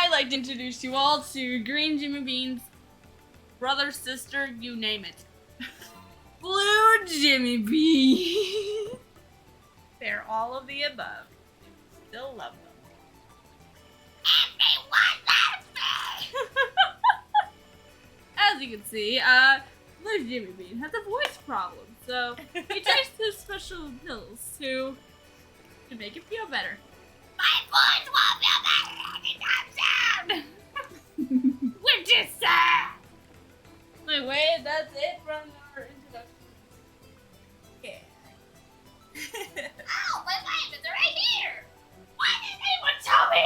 I'd like to introduce you all to Green Jimmy Bean's brother, sister, you name it. Blue Jimmy Bean. They're all of the above. Still love them. As you can see, Blue Jimmy Bean has a voice problem, so he takes his special pills to make it feel better. My voice won't feel better anytime soon! Which is sad! Anyway, that's it from our introduction. Yeah. Oh, my vitamins are right here! Why didn't anyone tell me?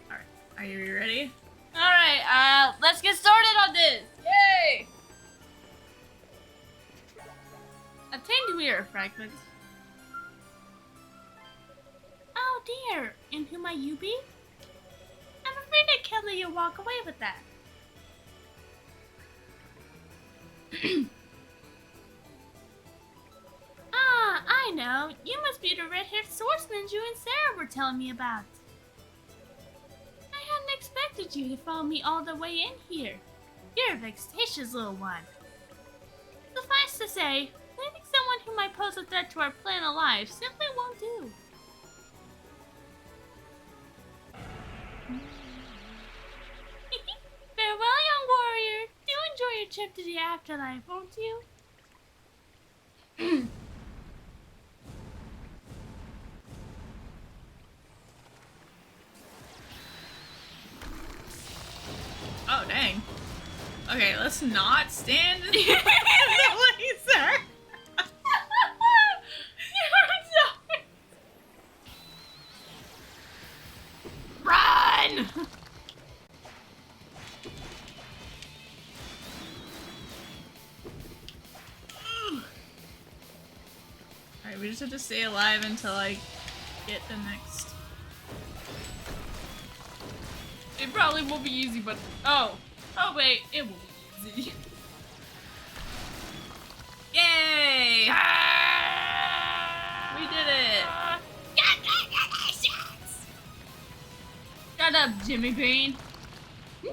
Alright, are you ready? Alright, let's get started on this! Yay! Obtained mirror fragment. Oh dear, and who might you be? I'm afraid I can't let you walk away with that. Ah, I know. You must be the red-haired swordsman you and Sarah were telling me about. I hadn't expected you to follow me all the way in here. You're a vexatious little one. Suffice to say, leaving someone who might pose a threat to our plan alive simply won't do. Farewell, young warrior. Do enjoy your trip to the afterlife, won't you? Oh, dang. Okay, let's not stand in the laser. Run! Alright, we just have to stay alive until I get the next. It probably won't be easy, but oh wait, it will be easy. Yay! We did it! Shut up, Jimmy Bean. No!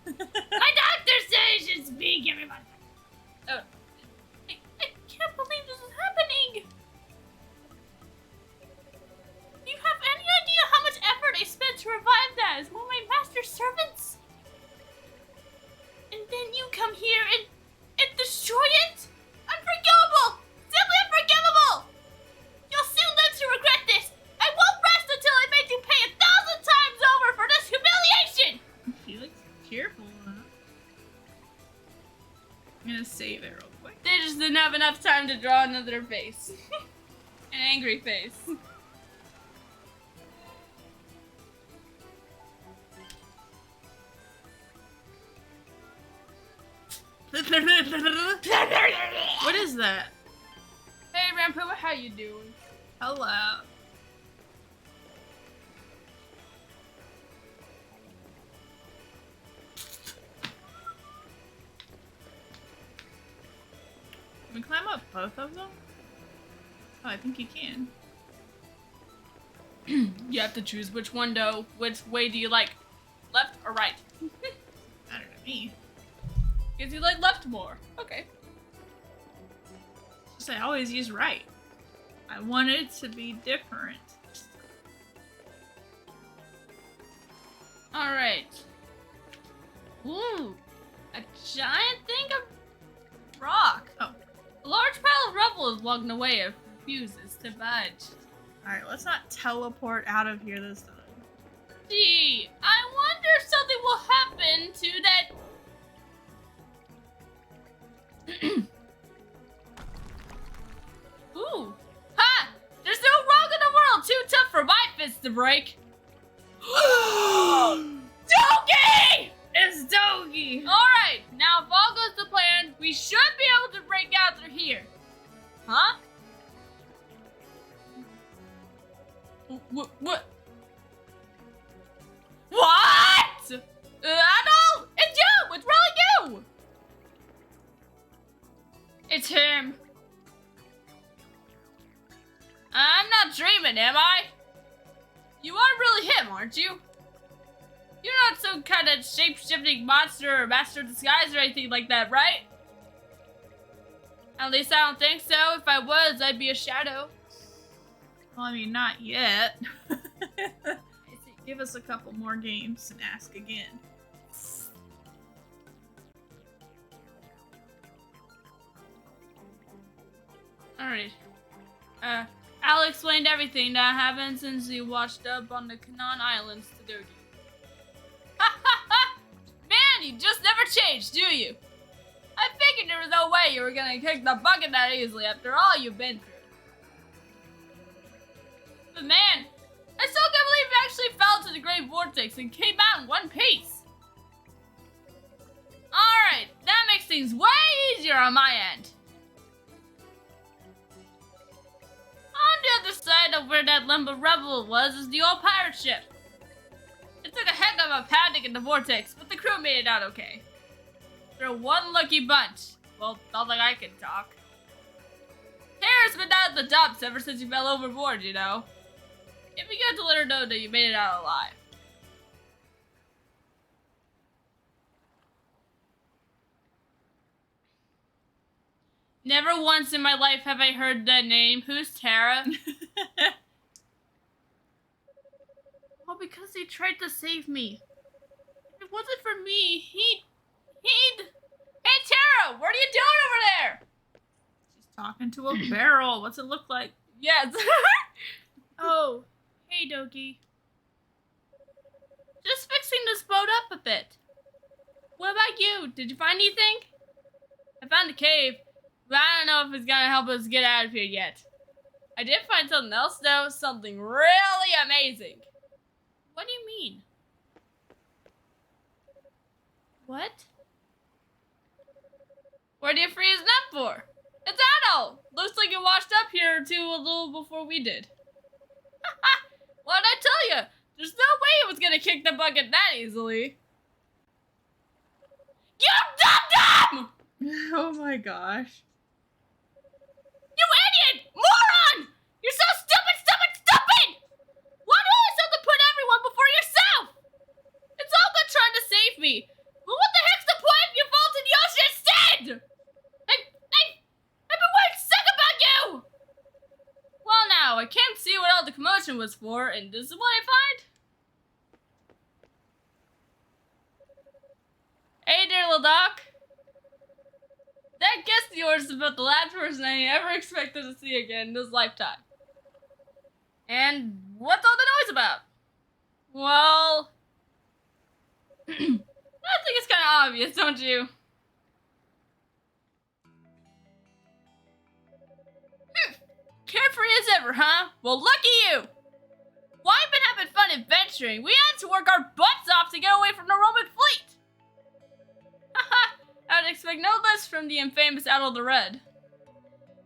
My doctor said I should speak, everyone. Oh. I can't believe this is happening. Do you have any idea how much effort I spent to revive that as one of my master's servants? And then you come here and destroy it? Unforgivable! Simply unforgivable! You'll soon live to regret this. I won't rest until I make you pay 1,000 times over for this humiliation! She looks cheerful, huh? I'm gonna save it real quick. They just didn't have enough time to draw another face. An angry face. What is that? Hey, Rampo, how you doing? Hello. Can we climb up both of them? Oh, I think you can. You have to choose which one, though. Which way do you like? Left or right? Matter to me. Because you like left more. Okay. Just I always use right. I want it to be different. Alright. Ooh. A giant thing of rock. Oh. A large pile of rubble is walking away and refuses to budge. Alright, let's not teleport out of here this time. Gee, I wonder if something will happen to that. Ooh. Ha! There's no rock in the world too tough for my fist to break. Donkey! It's Doggy! Alright, now if all goes to plan, we should be able to break out through here. Huh? What? What? What? Adol! It's you! It's really you! It's him. I'm not dreaming, am I? aren't you? You're not some kind of shape-shifting monster or master of disguise or anything like that, right? At least I don't think so. If I was, I'd be a shadow. Well, I mean, not yet. Give us a couple more games and ask again. Alright. Al explained everything that happened since he washed up on the Canaan Islands to Dogi. Ha ha ha! Man, you just never changed, do you? I figured there was no way you were gonna kick the bucket that easily after all you've been through. But man, I still can't believe you actually fell into the Great Vortex and came out in one piece. Alright, that makes things way easier on my end. On the other side of where that limbo rebel was is the old pirate ship. It took a heck of a pounding in the vortex, but the crew made it out okay. They're one lucky bunch. Well, not like I can talk. Tara's been down at the dumps ever since you fell overboard, you know. It'd be good to let her know that you made it out alive. Never once in my life have I heard that name. Who's Tara? Well, because he tried to save me. If it wasn't for me, he'd... Hey, Tara! What are you doing over there? She's talking to a barrel. What's it look like? Yes. Oh, hey, Dogi. Just fixing this boat up a bit. What about you? Did you find anything? I found a cave, but I don't know if it's gonna help us get out of here yet. I did find something else, though. Something really amazing. What do you mean? What? What are you freezing up for? It's Adol! Looks like you washed up here too a little before we did. What'd I tell you? There's no way it was gonna kick the bucket that easily. You dum-dum! Oh my gosh. You idiot! Moron! You're so stupid, stupid, stupid! Why do you always have to put everyone before yourself? It's all good trying to save me, but what the heck's the point if you fall to the ocean instead? I've been worried sick about you! Well now, I can't see what all the commotion was for, and this is what I find. Hey there, little doc. That guest of yours is about the last person I ever expected to see again in this lifetime. And what's all the noise about? Well, I think it's kind of obvious, don't you? Carefree as ever, huh? Well, lucky you! While I've been having fun adventuring, we had to work our butts off to get away from the Roman fleet! Haha, I would expect no less from the infamous Adol the Red.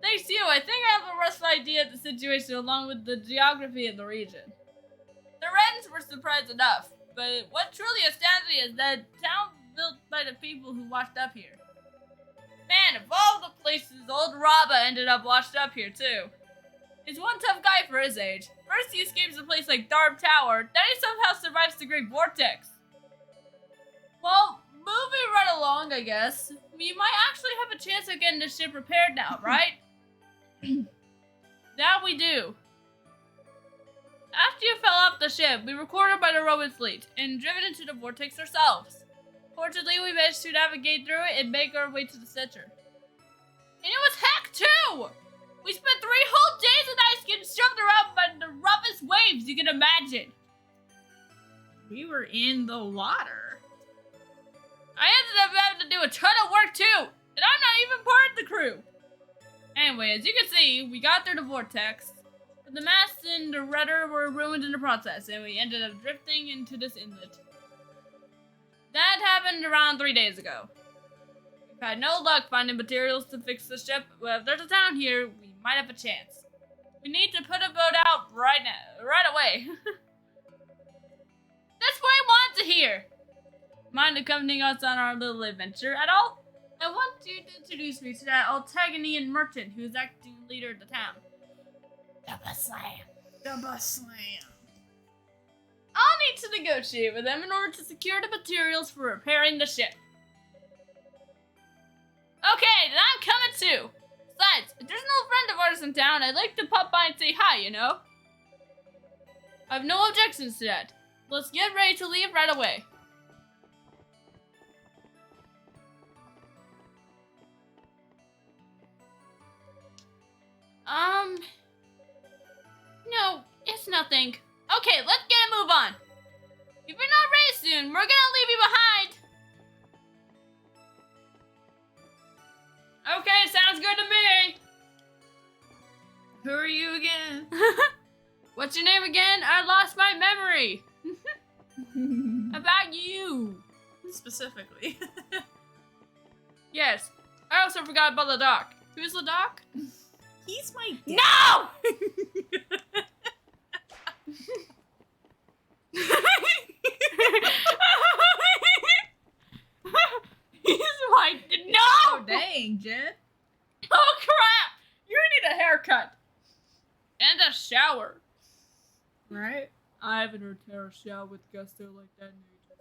Thanks to you, I think I have a rough idea of the situation along with the geography of the region. The Reds were surprised enough, but what truly astounds me is that town built by the people who washed up here. Man, of all the places, old Rabba ended up washed up here too. He's one tough guy for his age. First he escapes a place like Darb Tower, then he somehow survives the Great Vortex. Well, moving right along, I guess. We might actually have a chance of getting the ship repaired now, right? That we do. After you fell off the ship, we were cornered by the Roman fleet and driven into the vortex ourselves. Fortunately, we managed to navigate through it and make our way to the center. And it was heck too! We spent 3 whole days in ice getting shoved around by the roughest waves you can imagine. We were in the water. I ended up having to do a ton of work too, and I'm not even part of the crew. Anyway, as you can see, we got through the vortex, but the mast and the rudder were ruined in the process, and we ended up drifting into this inlet. That happened around 3 days ago. We've had no luck finding materials to fix the ship, but if there's a town here, we might have a chance. We need to put a boat out right now, right away. That's what I wanted to hear. Mind accompanying us on our little adventure at all? I want you to introduce me to that Altagonian merchant who's acting leader of the town. The bus slam. I'll to negotiate with them in order to secure the materials for repairing the ship. Okay, then I'm coming too. Besides, if there's an old friend of ours in town, I'd like to pop by and say hi, you know? I have no objections to that. Let's get ready to leave right away. No, it's nothing. Okay, let's get a move on. If you're not ready soon, we're gonna leave you behind. Okay, sounds good to me. Who are you again? What's your name again? I lost my memory. About you. Specifically. Yes, I also forgot about the doc. Who's the doc? He's my dad. No! He's my no! Oh, dang, Jen. Oh crap! You need a haircut and a shower. Right? I haven't heard Tara shout with gusto like that in ages.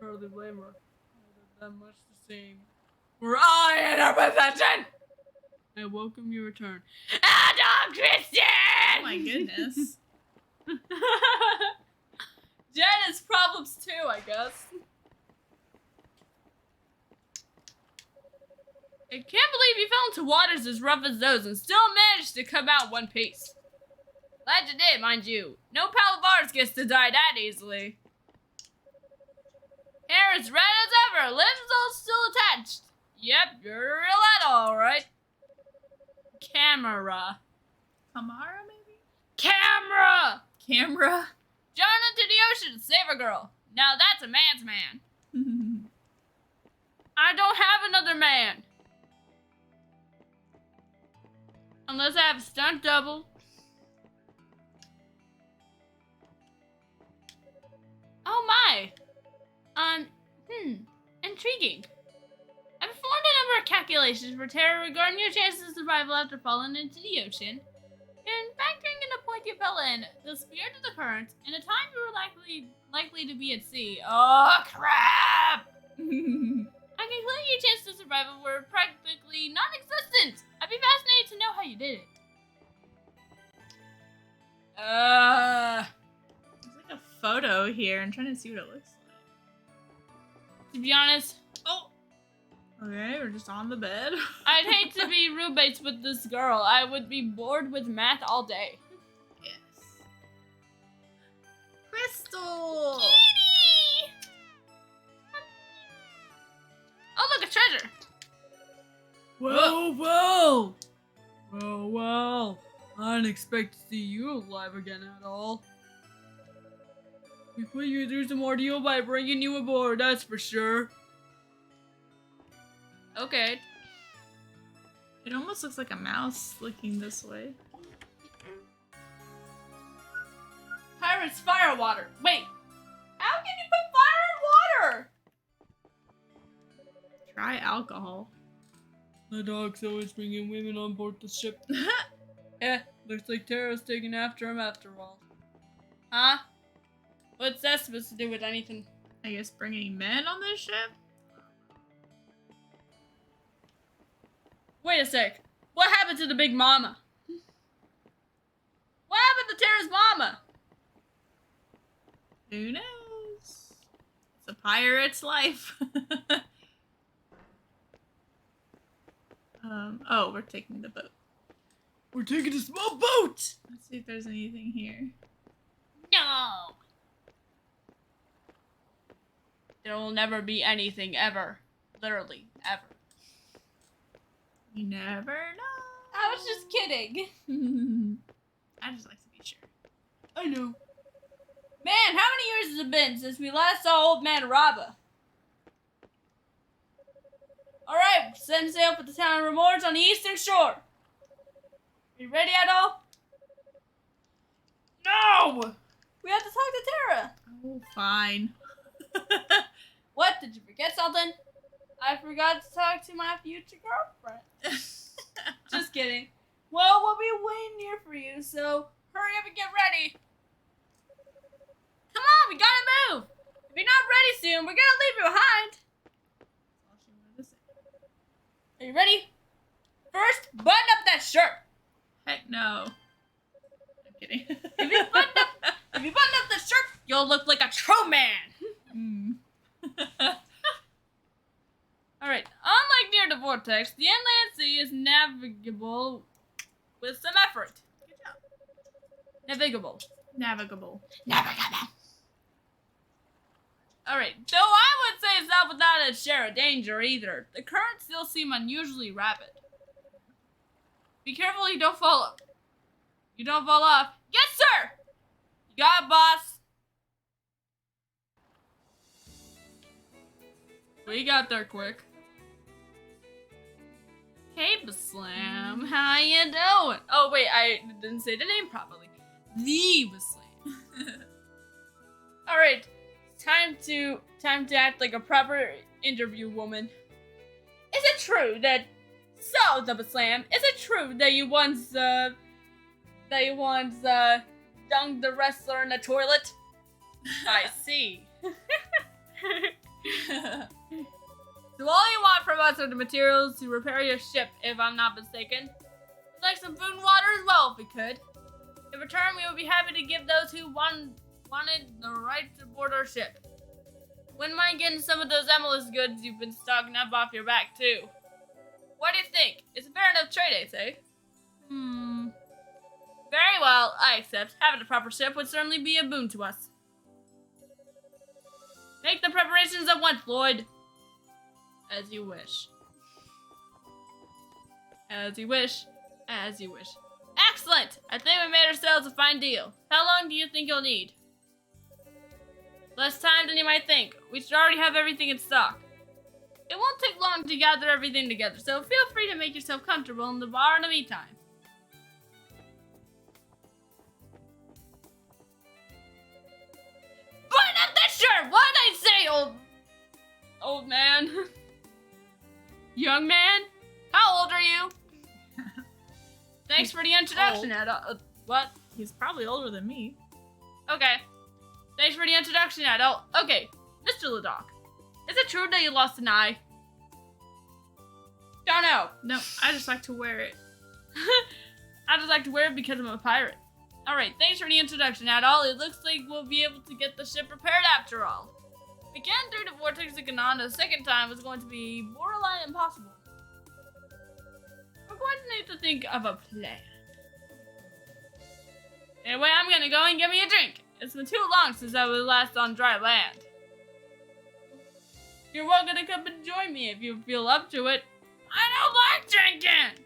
I hardly blame her. Not that much the same. Were I in her possession? I welcome your return. Adam Christian! Oh my goodness. Jen has problems too, I guess. I can't believe you fell into waters as rough as those and still managed to come out one piece. Glad you did, mind you. No pal of ours gets to die that easily. Hair is red as ever, limbs all still attached. Yep, you're a real adult, alright. Camera. Kamara, maybe? Camera! Camera? Jumping into the ocean to save a girl. Now that's a man's man. I don't have another man. Unless I have a stunt double. Oh my. Intriguing. I performed a number of calculations for Terra regarding your chances of survival after falling into the ocean. And factoring in the point you fell in, the spirit of the current, and the time you were likely to be at sea. Oh crap! I conclude your chances of survival were practically non-existent. I'd be fascinated to know how you did it. There's like a photo here. I'm trying to see what it looks like. To be honest, Okay, we're just on the bed. I'd hate to be roommates with this girl. I would be bored with math all day. Yes. Crystal! Kitty! Oh, look, a treasure. Whoa, whoa! Well, I didn't expect to see you alive again at all. We put you through some ordeal by bringing you aboard, that's for sure. Okay. It almost looks like a mouse looking this way. Pirate's fire water. Wait, how can you put fire in water? Try alcohol. The dogs always bringing women on board the ship. Looks like Tara's taking after him after all. Huh? What's that supposed to do with anything? I guess bringing men on this ship? Wait a sec. What happened to the big mama? What happened to Tara's mama? Who knows? It's a pirate's life. Oh, we're taking the boat. We're taking a small boat! Let's see if there's anything here. No! There will never be anything ever. Literally, ever. You never know. I was just kidding. I just like to be sure. I know. Man, how many years has it been since we last saw old man Rabba? Alright, setting sail for the town of Remords on the eastern shore. You ready at all? No! We have to talk to Tara. Oh, fine. What, did you forget something? I forgot to talk to my future girlfriend. Just kidding. Well, we'll be way near for you, so hurry up and get ready. Come we're gonna leave you behind. That's all she wanted to say. Are you ready? First, button up that shirt. Heck no. I'm kidding. If you button up the shirt, you'll look like a true man. Mm. Alright, unlike near the vortex, the inland sea is navigable with some effort. Good job. Navigable. Navigable. Alright, though I would say it's not without its share of danger either. The currents still seem unusually rapid. Be careful you don't fall off. You don't fall off. Yes, sir! You got it, boss. We got there quick. Hey, Baslam, how you doing? Oh wait, I didn't say the name properly. The Baslam. All right, time to act like a proper interview woman. Is it true that the Baslam? Is it true that you once dunked the wrestler in the toilet? I see. So all you want from us are the materials to repair your ship, if I'm not mistaken. We'd like some food and water as well, if we could. In return, we would be happy to give those who wanted the right to board our ship. Wouldn't mind getting some of those Emilus goods you've been stocking up off your back, too. What do you think? It's a fair enough trade, I say. Very well, I accept. Having a proper ship would certainly be a boon to us. Make the preparations at once, Floyd. As you wish. As you wish. As you wish. Excellent! I think we made ourselves a fine deal. How long do you think you'll need? Less time than you might think. We should already have everything in stock. It won't take long to gather everything together, so feel free to make yourself comfortable in the bar in the meantime. Button up that shirt! What did I say, old man? Young man? How old are you? Thanks for the introduction, Ed. What? He's probably older than me. Okay. Thanks for the introduction, adult. Okay, Mr. Ledoc. Is it true that you lost an eye? Don't know. No, I just like to wear it. I just like to wear it because I'm a pirate. Alright, thanks for the introduction, adult. It looks like we'll be able to get the ship repaired after all. Again, through the vortex of Ganon, the second time was going to be borderline impossible. We're going to need to think of a plan. Anyway, I'm gonna go and get me a drink. It's been too long since I was last on dry land. You're welcome to come and join me if you feel up to it. I don't like drinking!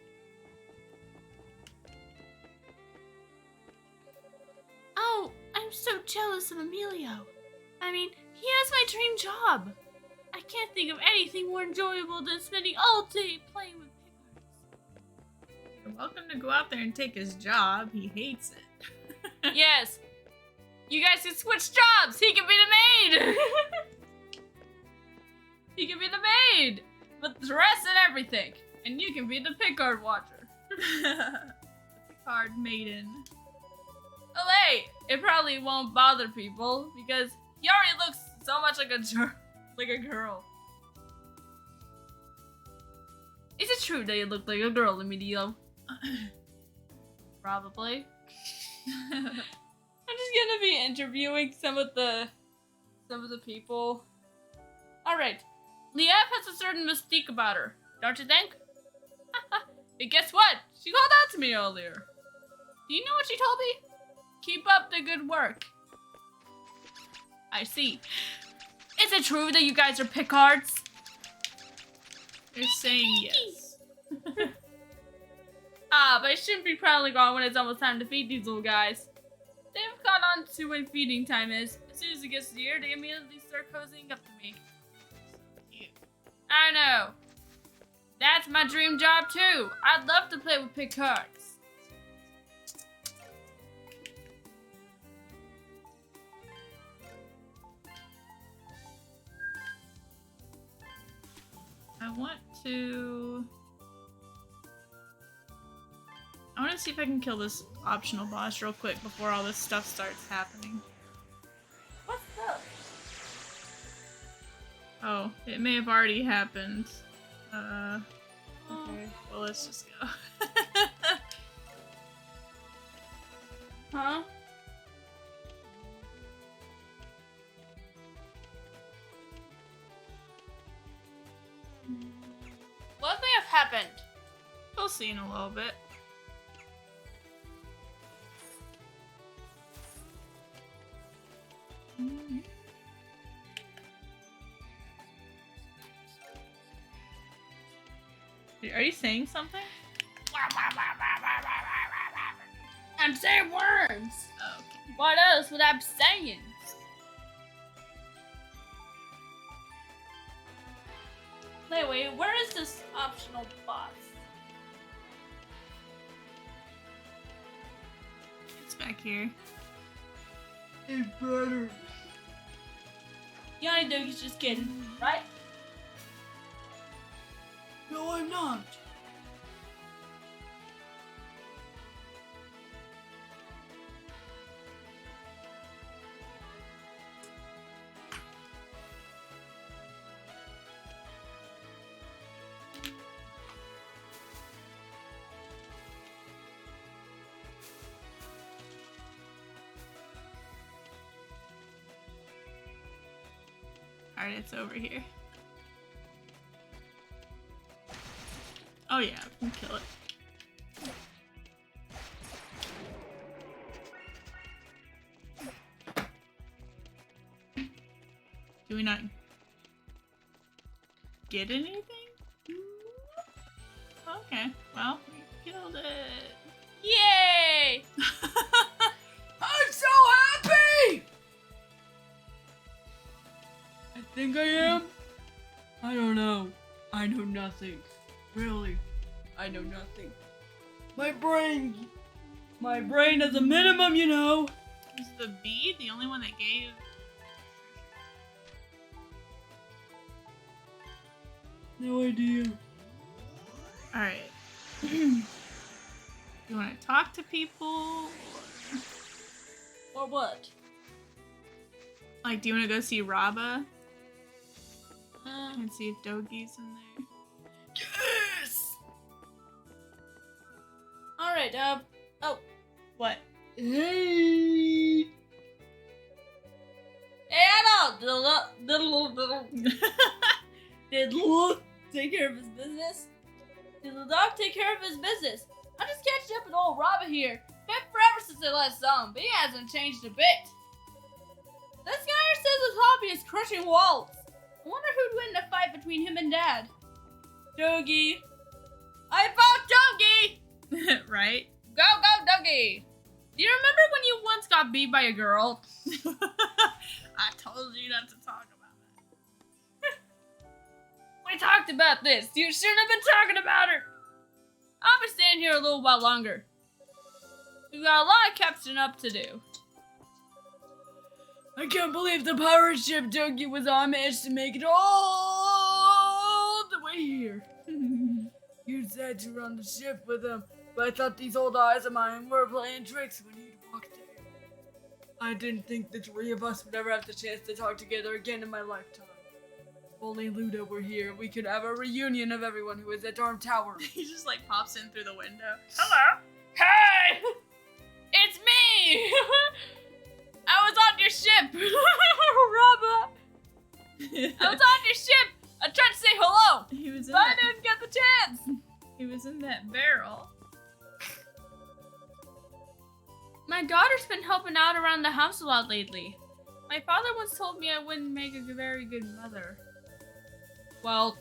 Oh, I'm so jealous of Emilio. I mean, he has my dream job. I can't think of anything more enjoyable than spending all day playing with pickards. You're welcome to go out there and take his job. He hates it. Yes. You guys can switch jobs. He can be the maid. He can be the maid. With the dress and everything. And you can be the pickard watcher. Pickard maiden. Oh, hey. It probably won't bother people because he already looks so much like a girl. Is it true that you look like a girl, Emilio? Probably. I'm just gonna be interviewing some of the people. Alright. Liev has a certain mystique about her, don't you think? But guess what? She called out to me earlier. Do you know what she told me? Keep up the good work. I see. Is it true that you guys are pickards? They're saying yes. But I shouldn't be prowling on when it's almost time to feed these little guys. They've caught on to when feeding time is. As soon as it gets near, they immediately start cozying up to me. I know. That's my dream job too. I'd love to play with pickards. I want to see if I can kill this optional boss real quick before all this stuff starts happening. What's up? Oh, it may have already happened. Okay. Well, let's just go. Huh? What may have happened? We'll see in a little bit. Are you saying something? I'm saying words. Oh, okay. What else would I be saying? Anyway, where is this optional boss? It's back here. Hey, brother. Yanni Dougie's just kidding, right? No, I'm not. Alright, it's over here. Oh yeah, we can kill it. Do we not get anything? Okay, well, we killed it. Yay! I'm so happy! I think I am. I don't know. I know nothing. Really. I know nothing. My brain is a minimum, you know. Was the bee the only one that gave? No idea. Alright. You want to talk to people? Or what? Like, do you want to go see Raba? And see if Doggy's in there. Yes! Alright, oh. What? Hey! Hey, I know! Did Luke take care of his business? Did the dog take care of his business? I'm just catching up with old Robert here. Been forever since I last saw him, but he hasn't changed a bit. This guy here says his hobby is crushing walls. I wonder who'd win in a fight between him and Dad. Doggy. I fought Doggy! Right? Go, go, Doggy! Do you remember when you once got beat by a girl? I told you not to talk about it. We talked about this. You shouldn't have been talking about her. I'll be staying here a little while longer. We've got a lot of catching up to do. I can't believe the pirate ship Doogie was on managed to make it all the way here. You said to run the ship with him, but I thought these old eyes of mine were playing tricks when you'd walked in. I didn't think the three of us would ever have the chance to talk together again in my lifetime. If only Ludo were here, we could have a reunion of everyone who was at Darm Tower. He just like pops in through the window. Hello. Hey! It's me! I was on your ship! Robba! I was on your ship! I tried to say hello! He was in But I that, didn't get the chance! he was in that barrel. My daughter's been helping out around the house a lot lately. My father once told me I wouldn't make a very good mother. Well,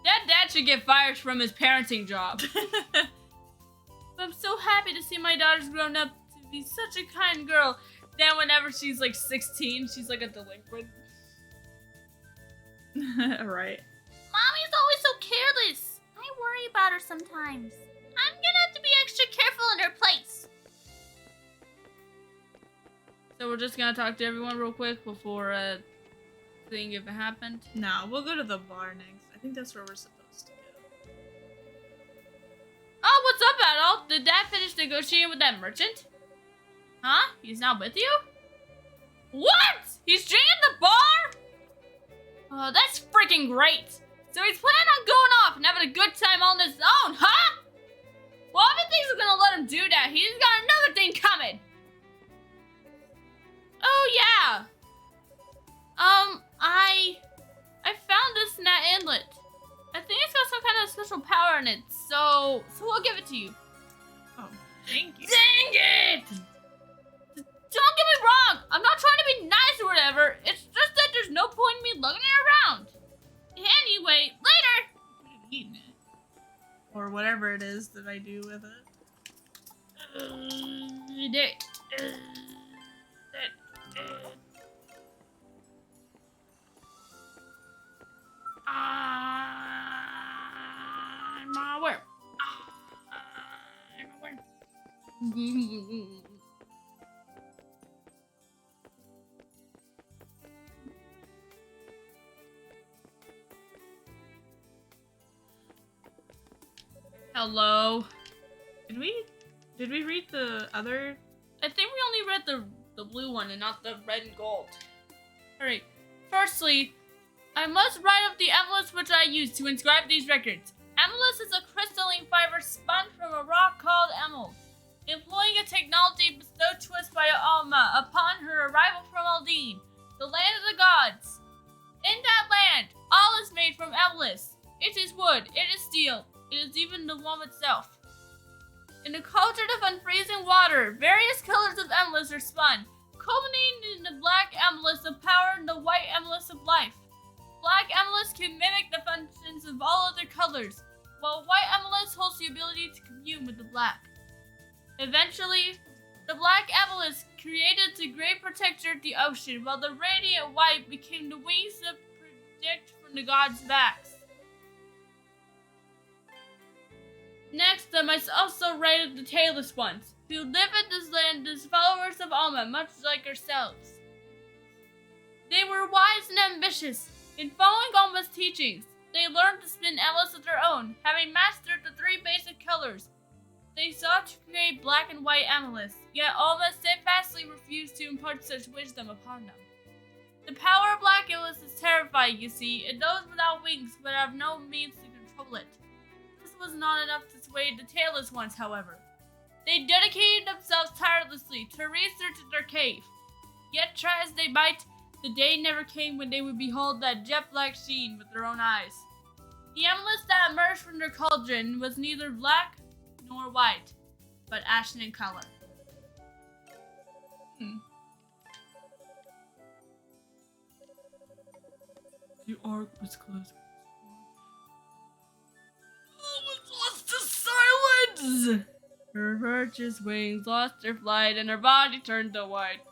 that dad should get fired from his parenting job. But I'm so happy to see my daughter's grown up to be such a kind girl. Then whenever she's like 16, she's like a delinquent. Right. Mommy's always so careless. I worry about her sometimes. I'm gonna have to be extra careful in her place. So we're just gonna talk to everyone real quick before seeing if it happened. No, we'll go to the bar next. I think that's where we're supposed to go. Oh, what's up, Adult? Did Dad finish negotiating with that merchant? Huh? He's not with you? What? He's staying in the bar? Oh, that's freaking great. So he's planning on going off and having a good time on his own, huh? Well, I didn't think he was gonna let him do that. He's got another thing coming. Oh, yeah. I found this in that inlet. I think it's got some kind of special power in it, so we'll give it to you. Oh, thank you. Dang it! Don't get me wrong. I'm not trying to be nice or whatever. It's just that there's no point in me lugging it around. Anyway, later. Eating it. Or whatever it is that I do with it. I'm aware. Hello. Did we read the other? I think we only read the blue one and not the red and gold. Alright. Firstly, I must write up the amulets which I use to inscribe these records. Amulets is a crystalline fiber spun from a rock called emerald, employing a technology bestowed to us by Alma upon her arrival from Aldine, the land of the gods. In that land, all is made from amethyst. It is wood, it is steel, it is even the womb itself. In a cauldron of unfreezing water, various colors of amethyst are spun, culminating in the black amethyst of power and the white amethyst of life. Black amethyst can mimic the functions of all other colors, while white amethyst holds the ability to commune with the black. Eventually, the black amethyst created the great protector of the ocean, while the radiant white became the wings that project from the gods' backs. Next, I must also write of the tailless ones, who live in this land as followers of Alma, much like ourselves. They were wise and ambitious. In following Alma's teachings, they learned to spin amethyst of their own, having mastered the three basic colors. They sought to create black and white amethyst, yet Alma steadfastly refused to impart such wisdom upon them. The power of black amethyst is terrifying, you see, and those without wings would have no means to control it. This was not enough to sway the tailless ones, however. They dedicated themselves tirelessly to research in their cave. Yet try as they might, the day never came when they would behold that jet-black sheen with their own eyes. The amethyst that emerged from their cauldron was neither black nor white, but ashen in color. The Ark was close. Lost to silence! Her purchased wings lost their flight, and her body turned to white.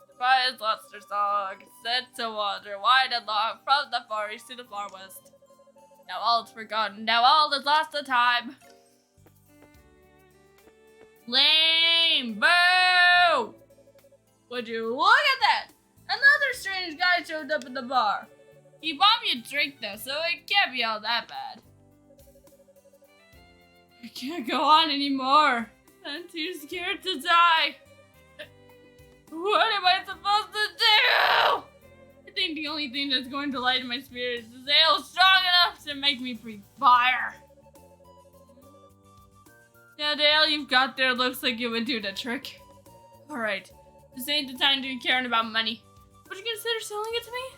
The fires lost their song, set to wander wide and long from the far east to the far west. Now all is forgotten, now all is lost to time. Lame! Boo! Would you look at that? Another strange guy showed up at the bar. He bought me a drink though, so it can't be all that bad. I can't go on anymore. I'm too scared to die. What am I supposed to do? I think the only thing that's going to lighten my spirits is ale strong enough to make me breathe fire. Now the ale you've got there looks like it would do the trick. Alright, this ain't the time to be caring about money. Would you consider selling it to me?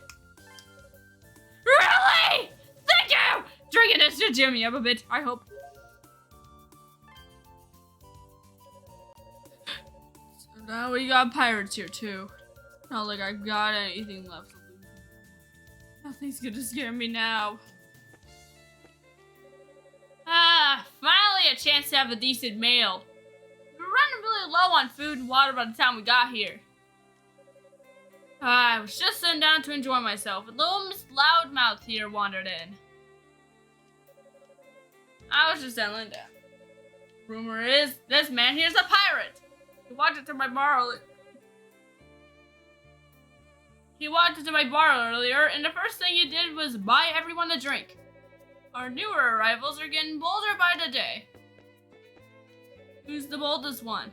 Really? Thank you! Drinking this should cheer me up a bit, I hope. So now we got pirates here too. Not like I got anything left to lose. Nothing's gonna scare me now. Finally a chance to have a decent meal. We were running really low on food and water by the time we got here. I was just sitting down to enjoy myself when little Miss Loudmouth here wandered in. I was just telling them. Rumor is, this man here's a pirate. He walked into my bar earlier, and the first thing he did was buy everyone a drink. Our newer arrivals are getting bolder by the day. Who's the boldest one?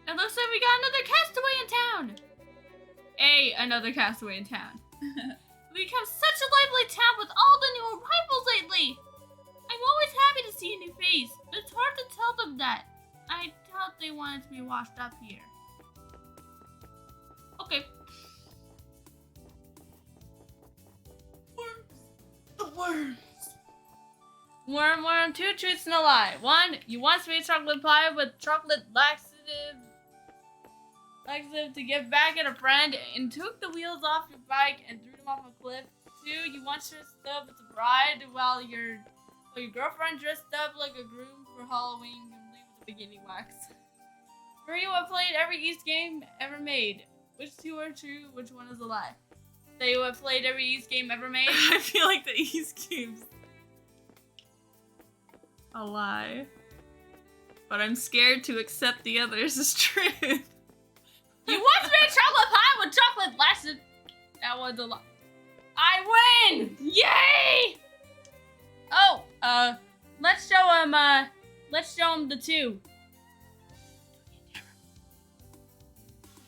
It looks like we got another castaway in town. Another castaway in town. We've become such a lively town with all the new arrivals lately. I'm always happy to see a new face, but it's hard to tell them that. I doubt they wanted to be washed up here. Okay. The worms. Worm, 2 truths and a lie. 1, you once made chocolate pie with chocolate laxative to give back at a friend and took the wheels off your bike and threw them off a cliff. 2, you once dressed up as a bride while your girlfriend dressed up like a groom for Halloween, complete with a bikini wax. 3, you have played every East game ever made. Which 2 are true? Which one is a lie? Say you have played every East game ever made. I feel like the East game's a lie. But I'm scared to accept the others as truth. You once made chocolate pie with chocolate laxative. That was a lie. I win! Yay! Oh, let's show him the 2.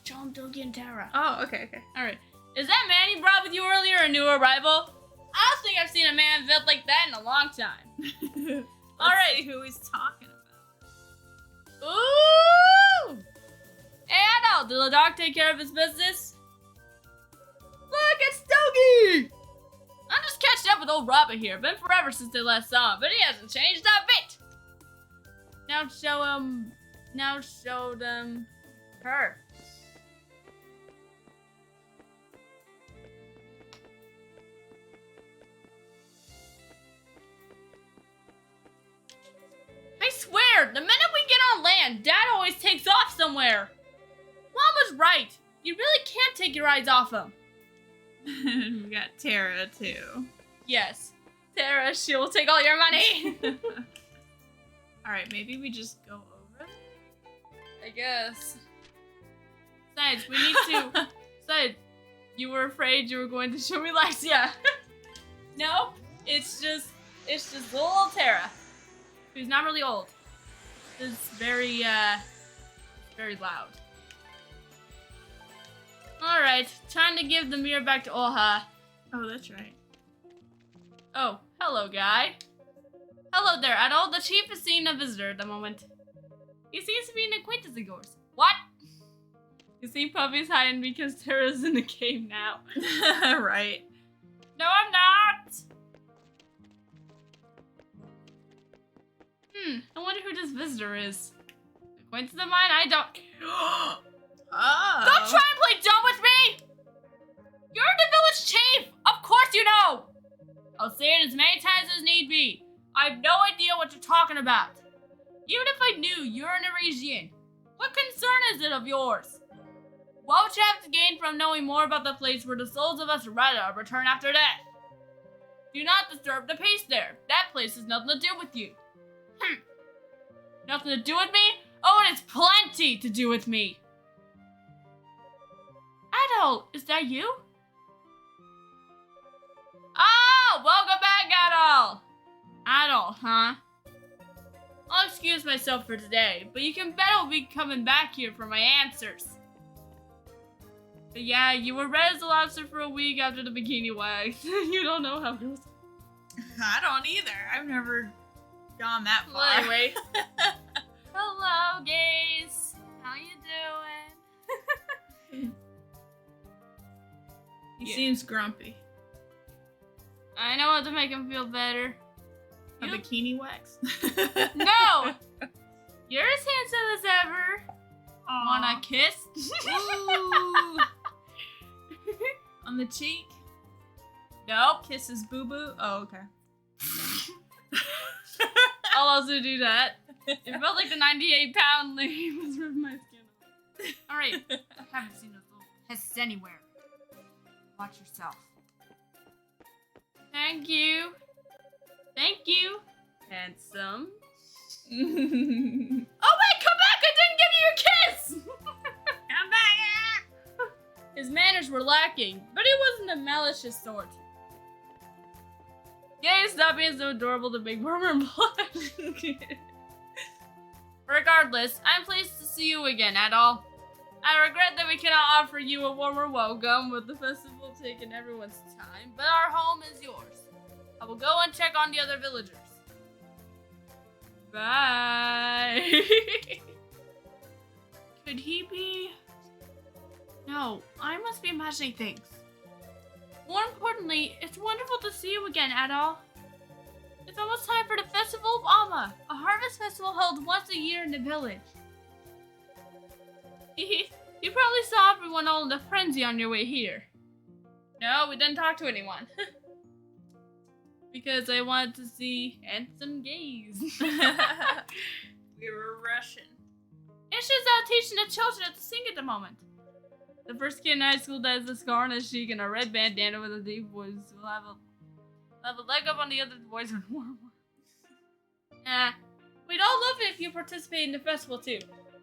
Show him Dougie and Tara. Oh, okay. Alright. Is that man you brought with you earlier a new arrival? I don't think I've seen a man built like that in a long time. Alright, who he's talking about. Ooh! Hey, Adult, did the dog take care of his business? Look, it's Dougie! I'm just catching up with old Robert here. Been forever since they last saw him, but he hasn't changed a bit. Now show them her. I swear, the minute we get on land, Dad always takes off somewhere. Mom was right. You really can't take your eyes off him. We got Tara, too. Yes. Tara, she will take all your money. Alright, maybe we just go over? I guess. Besides, we need to... Besides, you were afraid you were going to show me Lycia. No, it's just little old Tara. Who's not really old. It's very loud. Alright, time to give the mirror back to Oha. Oh, that's right. Oh, hello, guy. Hello there, Adol. The chief is seeing a visitor at the moment. He seems to be an acquaintance of yours. What? You see Puppy's hiding because Tara's in the cave now. Right. No, I'm not! I wonder who this visitor is. Acquaintance of mine? I don't... Oh. Don't try and play dumb with me! You're the village chief! Of course you know! I'll say it as many times as need be. I have no idea what you're talking about. Even if I knew you're an Eresian, what concern is it of yours? What would you have to gain from knowing more about the place where the souls of us Retta return after death? Do not disturb the peace there. That place has nothing to do with you. Nothing to do with me? Oh, it has plenty to do with me. Adol, is that you? Oh, welcome back, Adol. Adol, huh? I'll excuse myself for today, but you can bet I'll be coming back here for my answers. But yeah, you were red as a lobster for a week after the bikini wax. You don't know how it goes. I don't either. I've never gone that far. Well, anyway. Hello, gays. How you doing? He seems grumpy. I know what to make him feel better. A You- bikini wax? No! You're as handsome as ever. Wanna kiss? Ooh. On the cheek? Nope. Kiss his boo-boo? Oh, okay. I'll also do that. It felt like the 98-pound lady was ripping my skin off. Alright. I haven't seen those little pests anywhere. Watch yourself. Thank you. Thank you. Handsome. Oh wait, come back! I didn't give you your kiss! Come back! His manners were lacking, but he wasn't a malicious sort. Yay, stop being so adorable to Big Worm and Blood. Regardless, I'm pleased to see you again, Adol. I regret that we cannot offer you a warmer welcome with the festival taken everyone's time, but our home is yours. I will go and check on the other villagers. Bye. Could he be? No, I must be imagining things. More importantly, it's wonderful to see you again, Adol. It's almost time for the Festival of Alma, a harvest festival held once a year in the village. You probably saw everyone all in a frenzy on your way here. No, we didn't talk to anyone. Because I wanted to see handsome gays. We were Russian. Isha's out teaching the children to sing at the moment. The first kid in high school that has a scar on his cheek and a red bandana with a deep voice will have a leg up on the other boys with warm. We'd all love it if you participate in the festival too.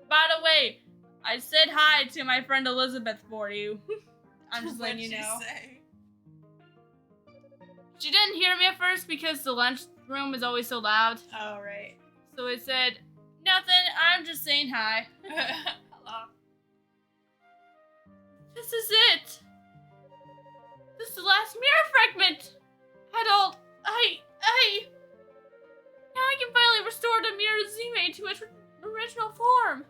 By the way, I said hi to my friend Elizabeth for you. I'm just letting you know. Say? She didn't hear me at first because the lunchroom is always so loud. Oh, right. So I said, nothing, I'm just saying hi. Hello. This is it. This is the last mirror fragment. Adult, now I can finally restore the mirror Zime to its original form.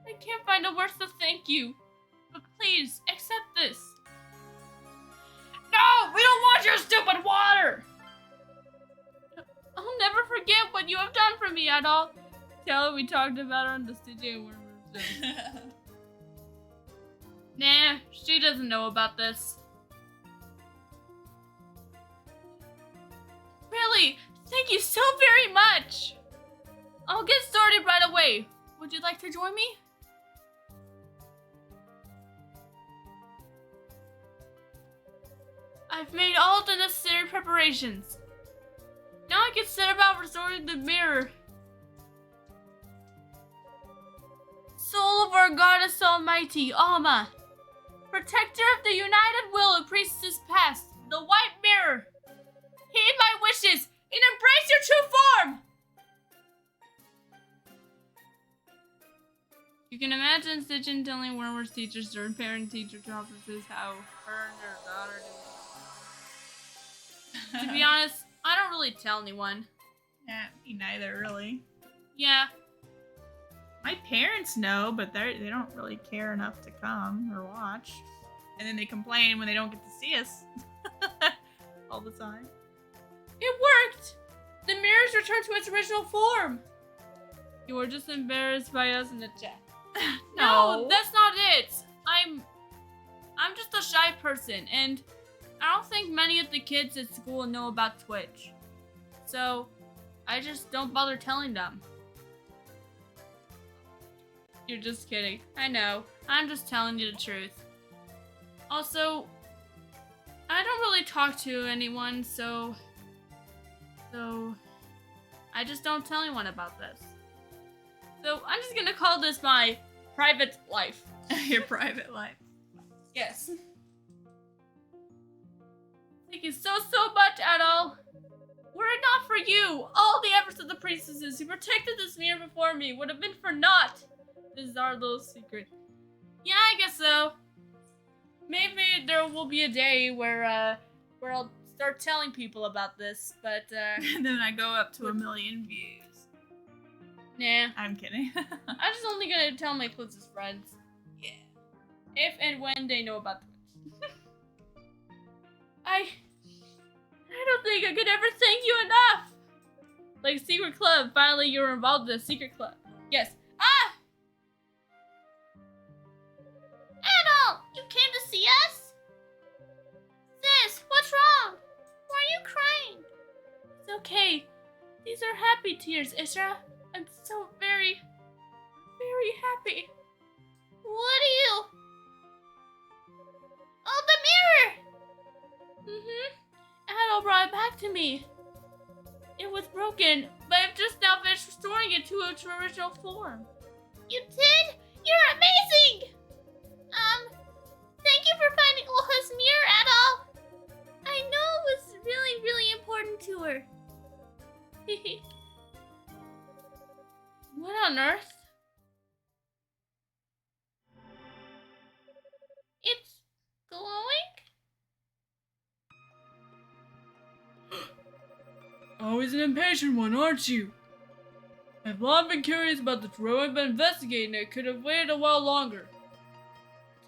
I can't find the words to thank you, but please accept this. No, we don't want your stupid water. I'll never forget what you have done for me, Adol. Tell her we talked about her on the studio when we were done. Nah, she doesn't know about this. Really, thank you so very much. I'll get started right away. Would you like to join me? I've made all the necessary preparations. Now I can set about restoring the mirror. Soul of our goddess almighty, Alma, protector of the united will of priestess past, the white mirror, heed my wishes and embrace your true form! You can imagine Stitchin telling Wormwood's teachers during parent-teacher conferences how her and her daughter do. To be honest, I don't really tell anyone. Yeah, me neither, really. Yeah, My parents know, but they don't really care enough to come or watch. And then they complain when they don't get to see us all the time. it worked! The mirror's returned to its original form. You were just embarrassed by us in the chat. No, that's not it. I'm just a shy person, and I don't think many of the kids at school know about Twitch. So, I just don't bother telling them. You're just kidding. I know. I'm just telling you the truth. Also, I don't really talk to anyone, so I just don't tell anyone about this. So, I'm just gonna call this my private life. Your private life. Yes. Thank you so much, Adol. Were it not for you, all the efforts of the priestesses who protected this mirror before me would have been for naught. This is our little secret. Yeah, I guess so. Maybe there will be a day where I'll start telling people about this, but And then I go up to 1 million views. nah. I'm kidding. I'm just only gonna tell my closest friends. Yeah. If and when they know about Twitch. I don't think I could ever thank you enough. Like Secret Club, finally you were involved in a secret club. Yes. Ah! Adol, you came to see us? Sis, what's wrong? Why are you crying? It's okay. These are happy tears, Isra. I'm so very happy. What are you? Oh, the mirror! Adol brought it back to me. It was broken, but I've just now finished restoring it to its original form. You did? You're amazing! Thank you for finding Olha's mirror, Adol. I know it was really, really important to her. What on earth? It's glowing? always an impatient one, aren't you? I've long been curious about this road, but investigating it could have waited a while longer.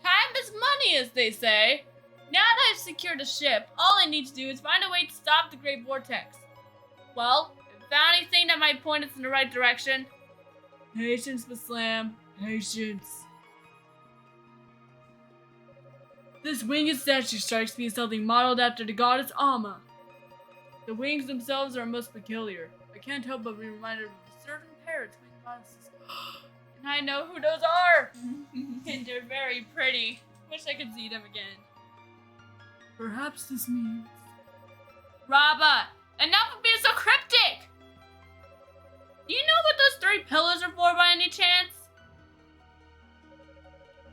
Time is money, as they say. Now that I've secured a ship, all I need to do is find a way to stop the Great Vortex. Well, if I found anything that might point us in the right direction. Patience, Miss Lamb. Patience. This winged statue strikes me as something modeled after the goddess Amma. The wings themselves are most peculiar. I can't help but be reminded of a certain pair of twin goddesses. And I know who those are. And they're very pretty. Wish I could see them again. Perhaps this means... Raba, enough of being so cryptic! Do you know what those 3 pillars are for by any chance?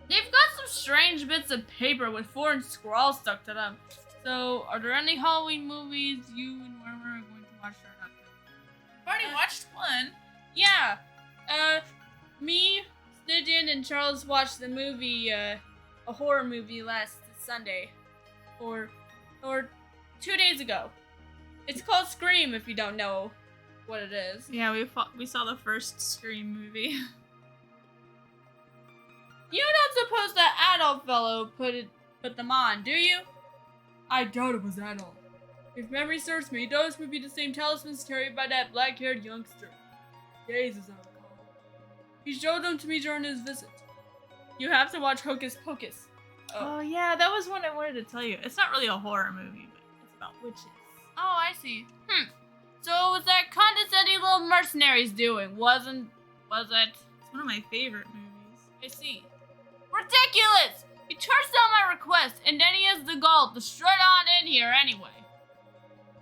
They've got some strange bits of paper with foreign scrawls stuck to them. So, are there any Halloween movies you and Werner are going to watch or not? I've already watched one. Yeah. Me, Stygian, and Charles watched the movie, a horror movie last Sunday. Or 2 days ago. It's called Scream, if you don't know what it is. Yeah, we saw the first Scream movie. You don't suppose that adult fellow put them on, do you? I doubt it was at all. If memory serves me, those would be the same talismans carried by that black-haired youngster. Gaze, as I recall. He showed them to me during his visit. You have to watch Hocus Pocus. Oh yeah, that was one I wanted to tell you. It's not really a horror movie, but it's about witches. Oh, I see. So what was that condescending little mercenaries doing? Was it? It's one of my favorite movies. I see. Ridiculous! He turns down my request, and then he has the gall to strut on in here anyway.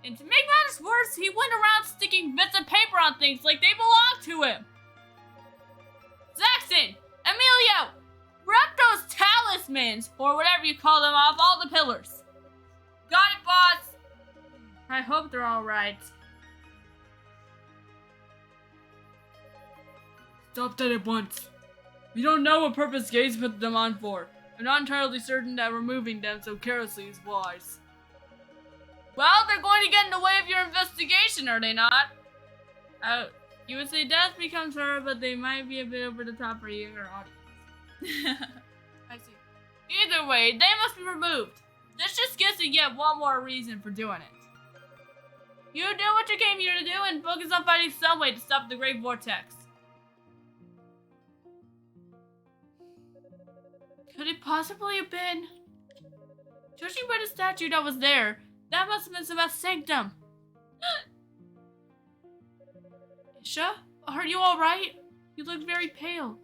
And to make matters worse, he went around sticking bits of paper on things like they belong to him. Zaxton! Emilio! Wrap those talismans, or whatever you call them, off all the pillars. Got it, boss! I hope they're alright. Stop that at once. We don't know what purpose Gaze put them on for. I'm not entirely certain that removing them so carelessly is wise. Well, they're going to get in the way of your investigation, are they not? You would say death becomes her, but they might be a bit over the top for you, your audience. I see. Either way, they must be removed. This just gives you yet one more reason for doing it. You do what you came here to do and focus on finding some way to stop the Great Vortex. Could it possibly have been? Judging by the statue that was there, that must have been some sanctum. Isha, are you alright? You look very pale.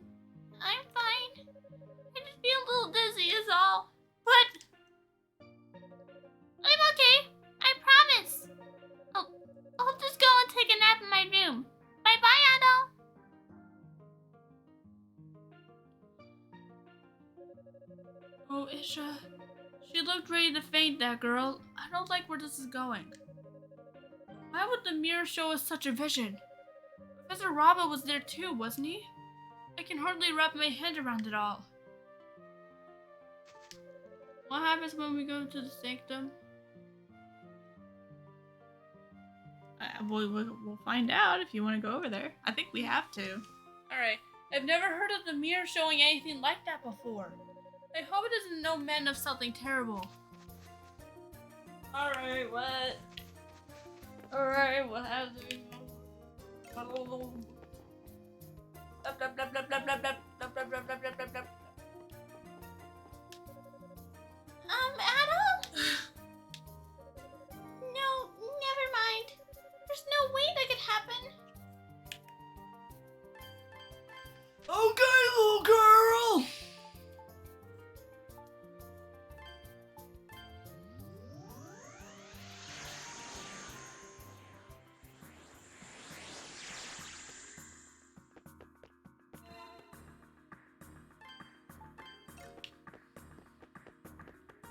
I'm fine. I just feel a little dizzy is all. But I'm okay. I promise. I'll just go and take a nap in my room. Bye-bye, Otto. Oh, Isha. She looked ready to faint, that girl. I don't like where this is going. Why would the mirror show us such a vision? Professor Raba was there too, wasn't he? I can hardly wrap my head around it all. What happens when we go to the sanctum? We'll find out if you want to go over there. I think we have to. Alright, I've never heard of the mirror showing anything like that before. I hope it doesn't know men of something terrible. Alright, what? Alright, what happened? Otto? No, never mind. There's no way that could happen. Okay, little girl!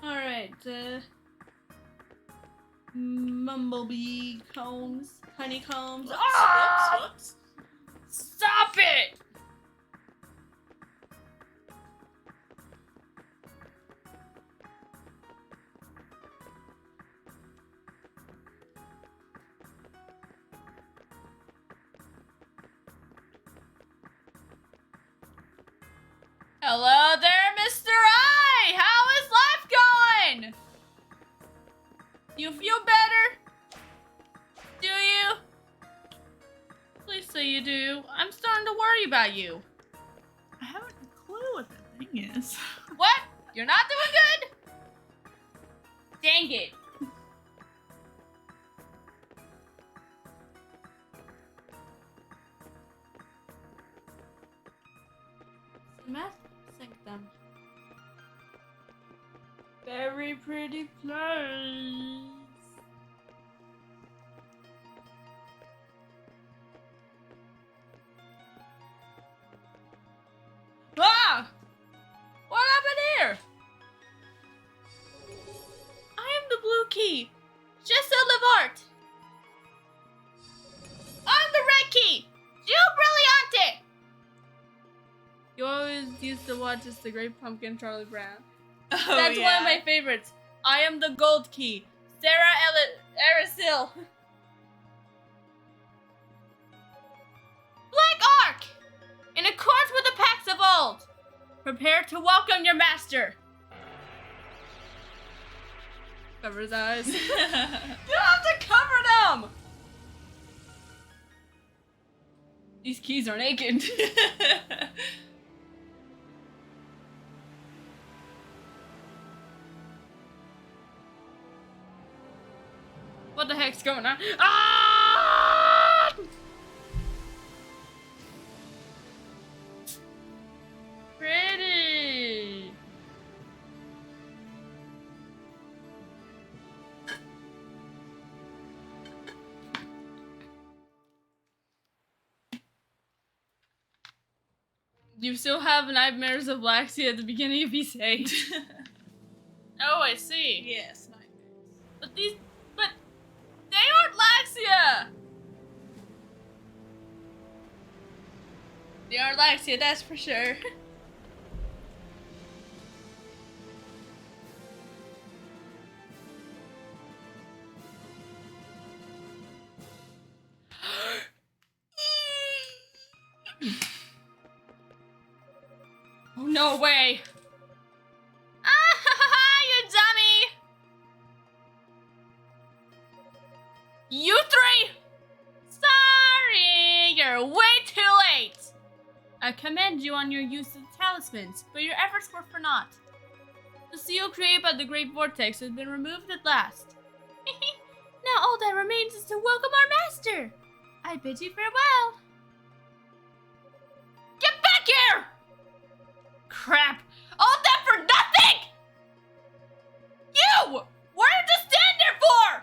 Alright, Mumblebee combs, honeycombs. Whoops. Stop it! Hello there, Mr. I! How is life going? You feel better? Do you? Please say you do. I'm starting to worry about you. I haven't a clue what the thing is. What? You're not doing good? Dang it. Them. Very pretty place. Ah! What happened here? I am the blue key. Just a Levart. I'm the red key. Gil Brilliante. You always used to watch It's the Great Pumpkin, Charlie Brown. Oh, That's yeah. one of my favorites. I am the gold key. Sarah Arisil. Black Ark! In accordance with the pacts of old, prepare to welcome your master. Cover his eyes. You don't have to cover them! These keys are naked. What the heck's going on? Ah! Pretty. You still have nightmares of Laxia at the beginning of East 8. Oh, I see. Yes, nightmares. But they aren't Laxia! They aren't Laxia, that's for sure. Oh, no way! Ah, you dummy! You three! Sorry, you're way too late! I commend you on your use of talismans, but your efforts were for naught. The seal created by the Great Vortex has been removed at last. Now all that remains is to welcome our master! I bid you farewell. Get back here! Crap! All that for nothing! You! What did you stand there for?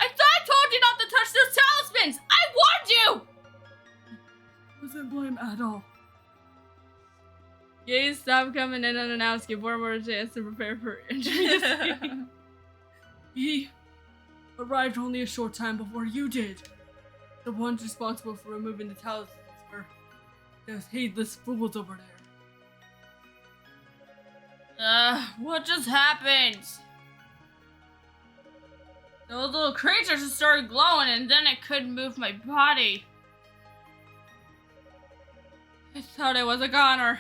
I thought I told you not to touch those talismans! I warned you! Wasn't blame at all. Gaze, stop coming in unannounced. Give one more chance to prepare for injury. He arrived only a short time before you did. The ones responsible for removing the talismans were those heedless fools over there. What just happened? Those little creatures just started glowing and then I couldn't move my body. I thought I was a goner.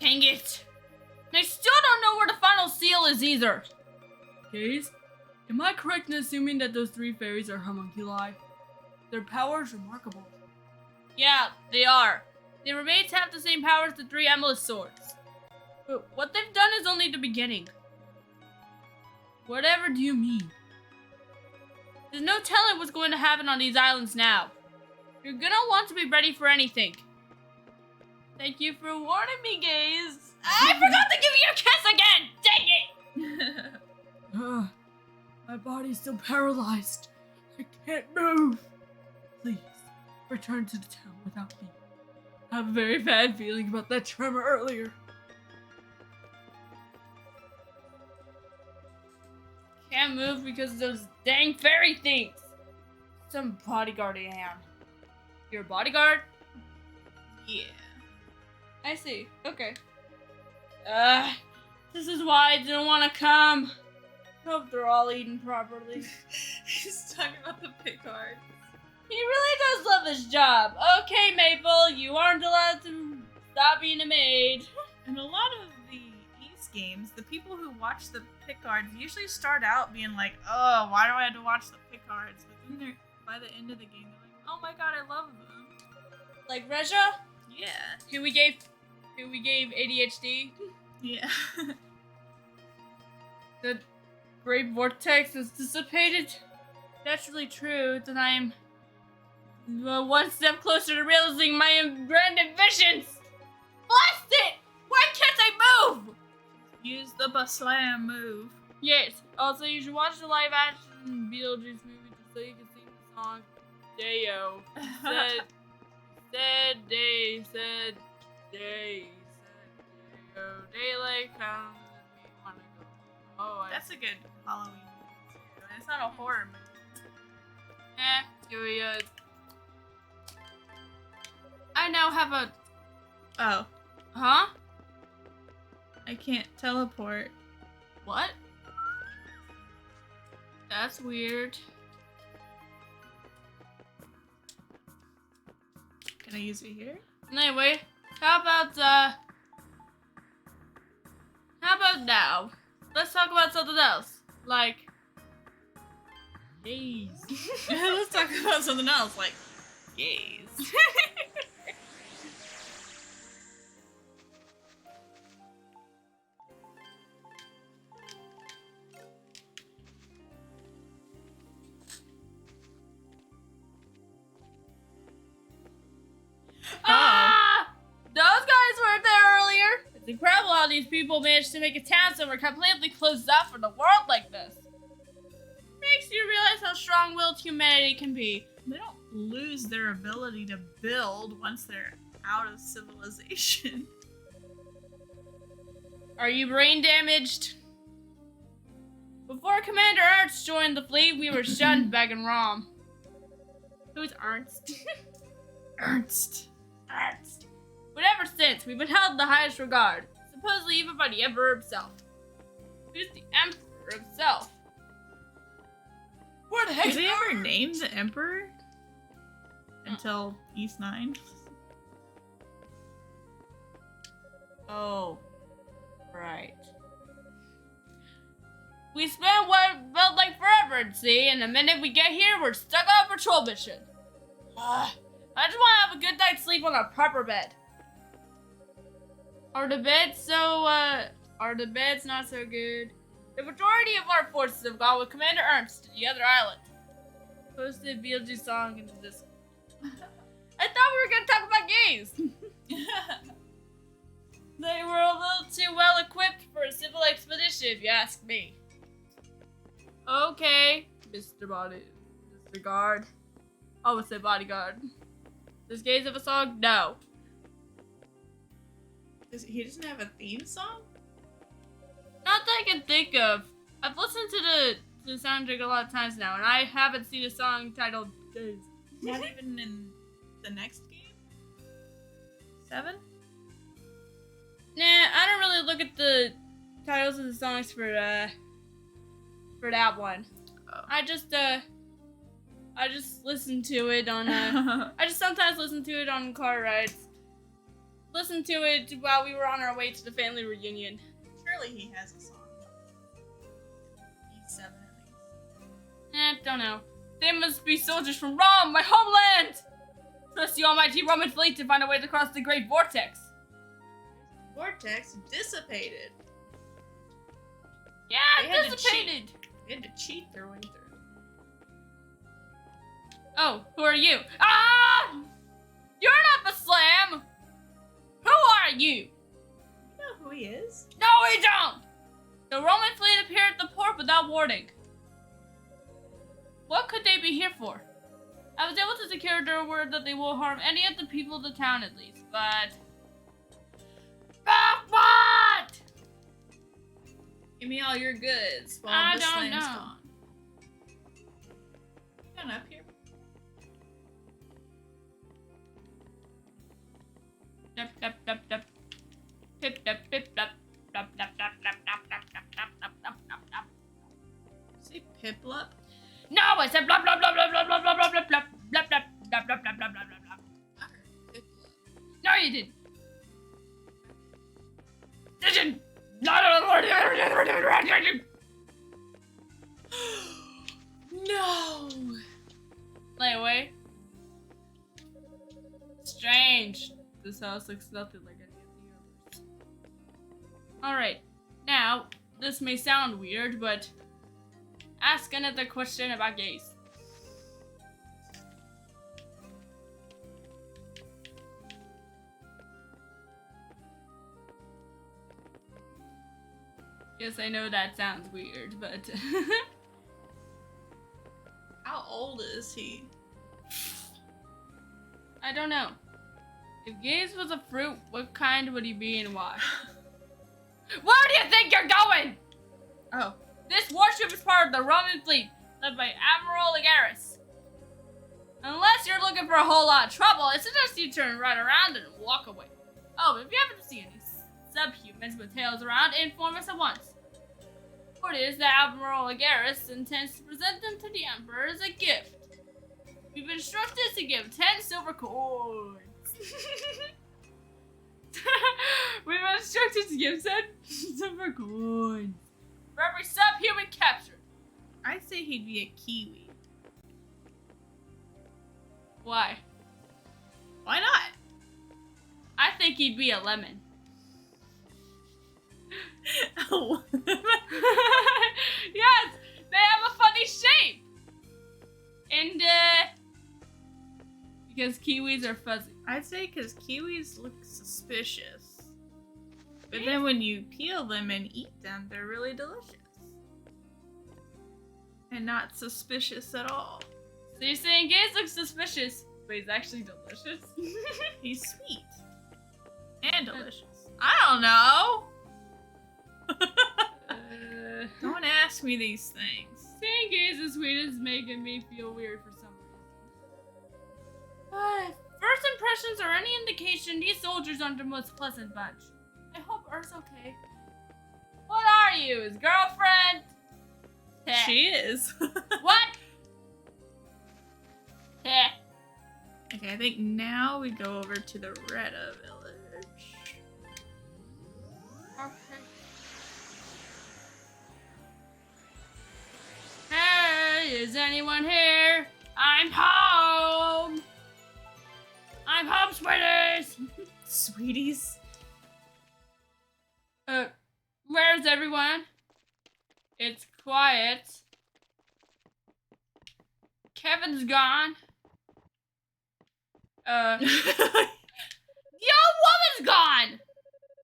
Dang it. And I still don't know where the final seal is either. Gaze, am I correct in assuming that those three fairies are homunculi? Their power is remarkable. Yeah, they are. They remain to have the same power as the three Amethyst swords. But what they've done is only the beginning. Whatever do you mean? There's no telling what's going to happen on these islands now. You're gonna want to be ready for anything. Thank you for warning me, Gaze. I forgot to give you a kiss again! Dang it! My body's still paralyzed. I can't move. Please, return to the town without me. I have a very bad feeling about that tremor earlier. Can't move because of those dang fairy things. Some bodyguard I am. You're a bodyguard? Yeah. I see. Okay. This is why I didn't want to come. Hope they're all eaten properly. He's talking about the picard. He really does love his job. Okay, Maple, you aren't allowed to Stop being a maid. In a lot of the East games, the people who watch the Picards usually start out being like, "Oh, why do I have to watch the Picards?" But then they're by the end of the game, they're like, "Oh my god, I love them." Like Reja, Yeah. who we gave ADHD. Yeah. The great vortex is dissipated. That's really true. Then I'm one step closer to realizing my grand ambitions. Blast it! Why can't I move? Use the Baslam move. Yes. Also, you should watch the live action Beetlejuice movie just so you can sing the song Dayo. Said Dayo. Daylight comes and we wanna go. Oh, That's a good Halloween movie too. And it's not a horror movie. Curious. I now have a. Oh, Huh? I can't teleport. What? That's weird. Can I use it here? Anyway, how about now? Let's talk about something else. Like gays. Let's talk about something else, like gays. Ah! Those guys weren't there earlier. It's incredible how these people managed to make a town so we're completely closed off from the world like this. Makes you realize how strong-willed humanity can be. They don't lose their ability to build once they're out of civilization. Are you brain damaged? Before Commander Ernst joined the fleet, we were shunned back in Rom. Who's Ernst? Ernst. Ernst. But ever since, we've been held in the highest regard, supposedly even by the Emperor himself. Who's the Emperor himself? Where the heck Did they ever name the Emperor? Until East 9? Oh, right. We spent what felt like forever at sea, and the minute we get here, we're stuck on a patrol mission. I just want to have a good night's sleep on a proper bed. Are the beds not so good? The majority of our forces have gone with Commander Ernst to the other island. Posted Beetlejuice song into this. I thought we were gonna talk about gays. They were a little too well equipped for a civil expedition, if you ask me. Okay, Mr. Guard. I would say bodyguard. Does gays have a song? No. He doesn't have a theme song? Not that I can think of. I've listened to the soundtrack a lot of times now, and I haven't seen a song titled Gays. Not even in the next game? 7? Nah, I don't really look at the titles of the songs for that one. Oh. I just listen to it on I just sometimes listen to it on car rides. Listen to it while we were on our way to the family reunion. Surely he has a song. He's 7 at least. Don't know. They must be soldiers from Rom, my homeland! Trust the almighty Roman fleet to find a way to cross the Great Vortex. Vortex dissipated. Yeah, They had to dissipated! They had to cheat their way through. Oh, who are you? Ah! You're not the Slam! Who are you? You know who he is? No, we don't! The Roman fleet appeared at the port without warning. What could they be here for? I was able to secure their word that they won't harm any of the people of the town at least, but... But what? Give me all your goods while I the don't slam's know. gone. Come up here. Dup, dup, dup, dup. Pip, dup, pip, dup. Dup, dup, dup, dup, dup, dup, dup, dup, dup, dup, dup, dup. Say Piplup? No, I said blah blah blah blah blah blah blah blah blah blah blah blah blah blah blah blah blah blah blah. I heard Piplup. No, you didn't. No! Lay away. Strange. This house looks nothing like any of the others. Alright, now, this may sound weird, but ask another question about gays. Yes, I know that sounds weird, but How old is he? I don't know. If gaze was a fruit, what kind would he be and why? Where do you think you're going? Oh. This warship is part of the Roman fleet, led by Admiral Agaris. Unless you're looking for a whole lot of trouble, I suggest you turn right around and walk away. Oh, if you happen to see any subhumans with tails around, inform us at once. Word is that Admiral Agaris intends to present them to the Emperor as a gift. We've been instructed to give 10 silver coins. We've been instructed to give 10 silver coins for every subhuman captured. I'd say he'd be a kiwi. Why? Why not? I think he'd be a lemon. Oh. Yes, they have a funny shape. And, because kiwis are fuzzy. I'd say because kiwis look suspicious. But then when you peel them and eat them, they're really delicious. And not suspicious at all. So you're saying gays look suspicious, but he's actually delicious? He's sweet. And delicious. I don't know. Don't ask me these things. Saying gays is sweet is making me feel weird for some reason. First impressions are any indication, these soldiers aren't the most pleasant bunch. I hope Earth's okay. What are you, his girlfriend? Heh. She is. What? Heh. Okay, I think now we go over to the Retta village. Okay. Hey, is anyone here? I'm home! I'm home, sweeties! Sweeties. Where's everyone? It's quiet. Kevin's gone. Your woman's gone!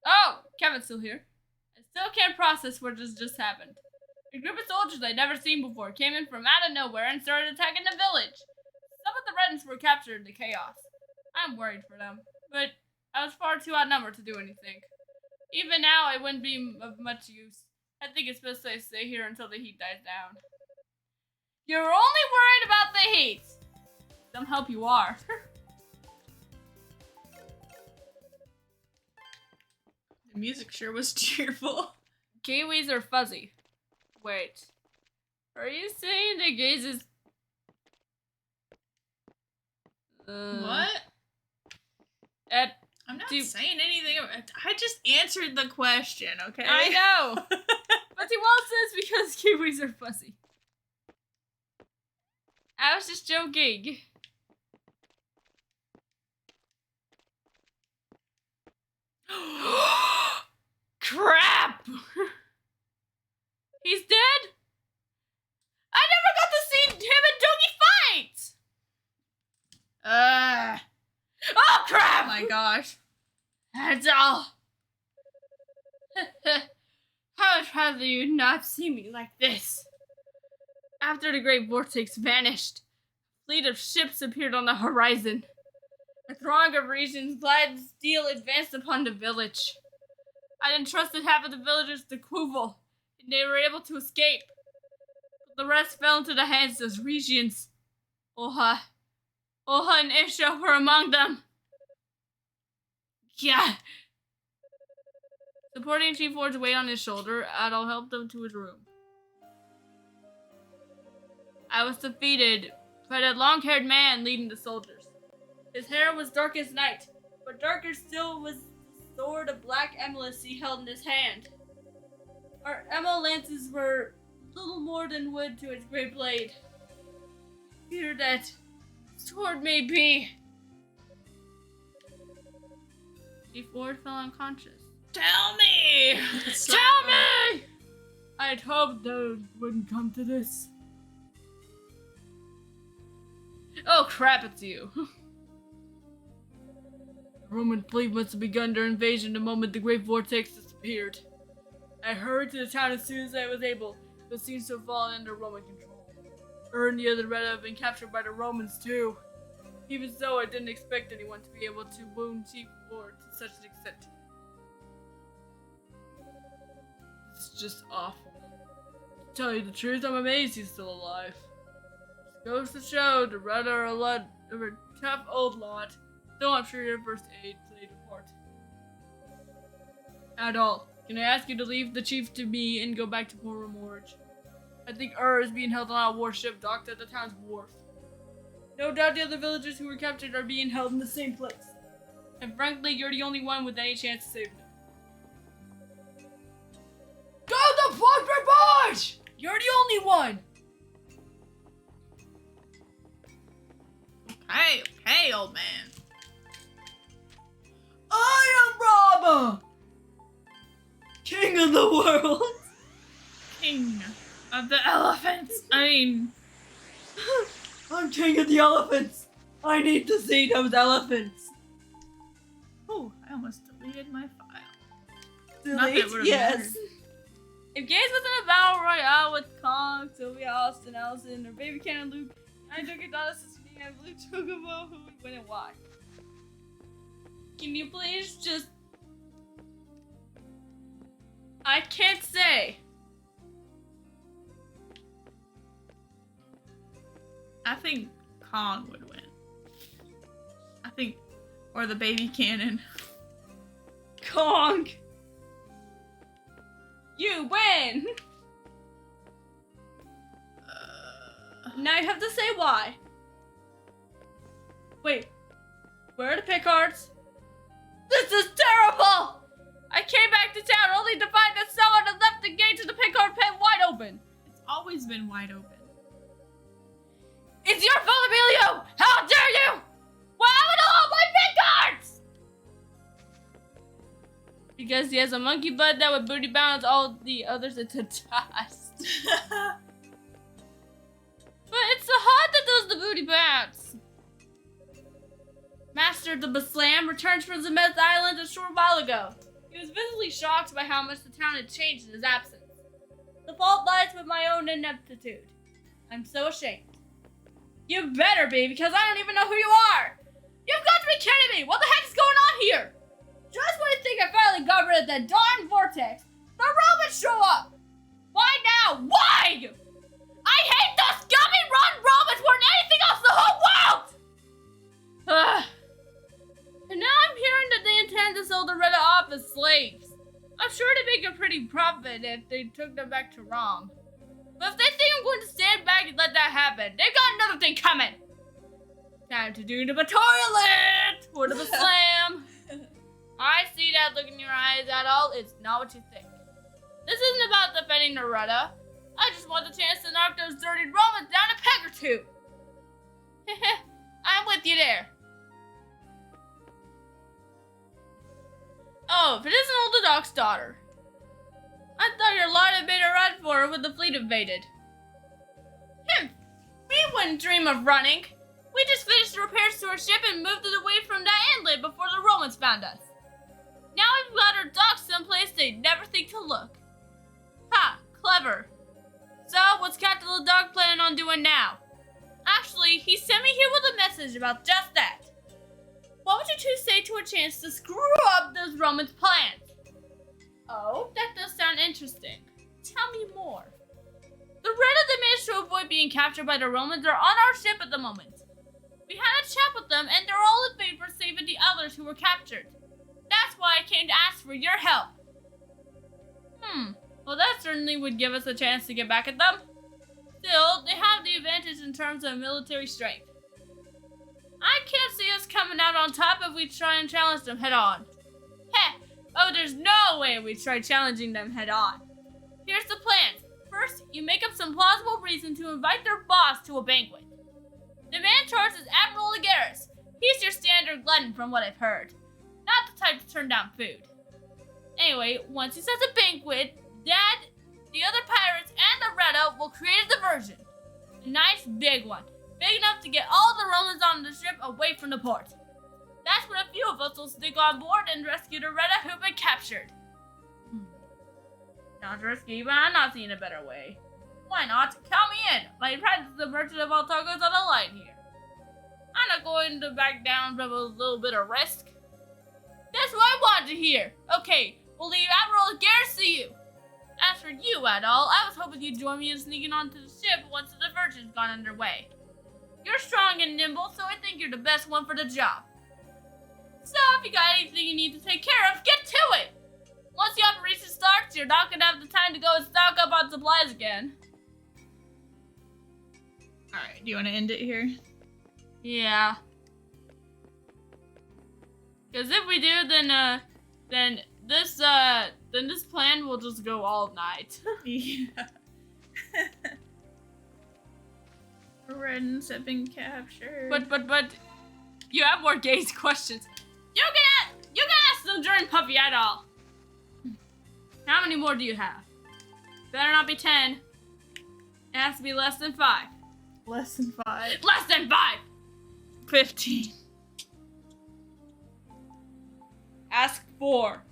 Oh, Kevin's still here. I still can't process what just happened. A group of soldiers I'd never seen before came in from out of nowhere and started attacking the village. Some of the Reddens were captured in the chaos. I'm worried for them, but I was far too outnumbered to do anything. Even now, I wouldn't be of much use. I think it's best I stay here until the heat dies down. You're only worried about the heat! Some help you are. The music sure was cheerful. Kiwis are fuzzy. Wait. Are you saying the gaze is... What? I'm not saying anything. I just answered the question, okay? I know! But he well says because kiwis are fuzzy. I was just joking. Crap! He's dead? I never got to see him and Doogie fight! Oh crap! Oh my gosh. That's all. How much rather you not see me like this? After the great vortex vanished, a fleet of ships appeared on the horizon. A throng of Regents clad in steel advanced upon the village. I entrusted half of the villagers to Quoval, and they were able to escape. But the rest fell into the hands of Regents. Oha and Isha were among them. Yeah. Supporting Chief Ward's weight on his shoulder, Adol helped him to his room. I was defeated by that long-haired man leading the soldiers. His hair was dark as night, but darker still was the sword of black emulacy he held in his hand. Our emerald lances were little more than wood to its great blade. Fear that sword may be. Before it fell unconscious. Tell me! Tell me! I'd hoped that it wouldn't come to this. Oh crap, it's you. The Roman fleet must have begun their invasion the moment the Great Vortex disappeared. I hurried to the town as soon as I was able, but seems to have fallen under Roman control. Her and the other Retta have been captured by the Romans too. Even so, I didn't expect anyone to be able to wound Chief Ward to such an extent. It's just awful. To tell you the truth, I'm amazed he's still alive. Just goes to show the Retta are a tough old lot, though I'm sure your first aid played a part. At all. Can I ask you to leave the chief to me and go back to Port Morge? I think is being held on a warship docked at the town's wharf. No doubt the other villagers who were captured are being held in the same place. And frankly, you're the only one with any chance to save them. Go the fuck Barge! You're the only one! Okay, old man. I am Rama! King of the world! King of the elephants. I mean, I'm king of the elephants! I need to see those elephants! oh, I almost deleted my file. Not that it Delete? would've Yes. mattered. If Gaze was in a battle royale with Kong, Sylvia, Austin, Allison, or Baby Cannon Luke, I took Adonis, Cecilia, and Blue Chocobo, who would win and why? Can you please just... I can't say. I think Kong would win. I think, or the baby cannon. Kong! You win! Now you have to say why. Wait, where are the Pickards? This is terrible! I came back to town only to find that someone had left the gate to the Pickard pen wide open. It's always been wide open. It's your fault, Emilio! How dare you! Why would all my Pickards? Because he has a monkey butt that would booty bounce all the others into dust. But it's the heart that does the booty bounce. Master of the Baslam returns from Zemeth Island a short while ago. He was visibly shocked by how much the town had changed in his absence. The fault lies with my own ineptitude. I'm so ashamed. You better be, because I don't even know who you are! You've got to be kidding me! What the heck is going on here? Just when I think I finally got rid of that darn vortex, the Romans show up! Why now? Why? I hate those scummy run Romans more than anything else in the whole world! Ugh. And now I'm hearing that they intend to sell the Retta off as slaves. I'm sure they'd make a pretty profit if they took them back to Rome. But if they think I'm going to stand back and let that happen, they've got another thing coming. Time to do the toilet or the slam. I see that look in your eyes at all. It's not what you think. This isn't about defending the Retta. I just want the chance to knock those dirty Romans down a peg or two. I'm with you there. Oh, if it isn't old Doc's daughter. I thought your lot had made a run for her when the fleet invaded. We wouldn't dream of running. We just finished the repairs to our ship and moved it away from that inlet before the Romans found us. Now we've got her docked someplace they'd never think to look. Ha, clever. So, what's Captain LeDog planning on doing now? Actually, he sent me here with a message about just that. What would you two say to a chance to screw up those Romans' plans? Oh, that does sound interesting. Tell me more. The Retta that managed to avoid being captured by the Romans are on our ship at the moment. We had a chat with them and they're all in favor of saving the others who were captured. That's why I came to ask for your help. Well, that certainly would give us a chance to get back at them. Still, they have the advantage in terms of military strength. I can't see us coming out on top if we try and challenge them head on. Heh! Oh, there's no way we try challenging them head on. Here's the plan. First, you make up some plausible reason to invite their boss to a banquet. The man charged is Admiral Agaris. He's your standard glutton from what I've heard. Not the type to turn down food. Anyway, once he sets a banquet, Dad, the other pirates, and the Retta will create a diversion. A nice big one. Big enough to get all the Romans on the ship away from the port. That's when a few of us will sneak on board and rescue the Retta who've been captured. Sounds risky, but I'm not seeing a better way. Why not? Count me in. My pride is the merchant of all tacos on the line here. I'm not going to back down from a little bit of risk. That's what I wanted to hear. Okay, we'll leave Admiral Garrus to you. As for you, Adol, I was hoping you'd join me in sneaking onto the ship once the diversion's gone underway. You're strong and nimble, so I think you're the best one for the job. So if you got anything you need to take care of, get to it! Once the operation starts, you're not gonna have the time to go and stock up on supplies again. Alright, do you want to end it here? Yeah. Because if we do, then this plan will just go all night. Yeah. Redens have been captured. But, you have more gaze questions. You can ask them during Puppy Idol. How many more do you have? Better not be 10. It has to be less than 5. Less than 5. Less than 5! 15. Ask 4.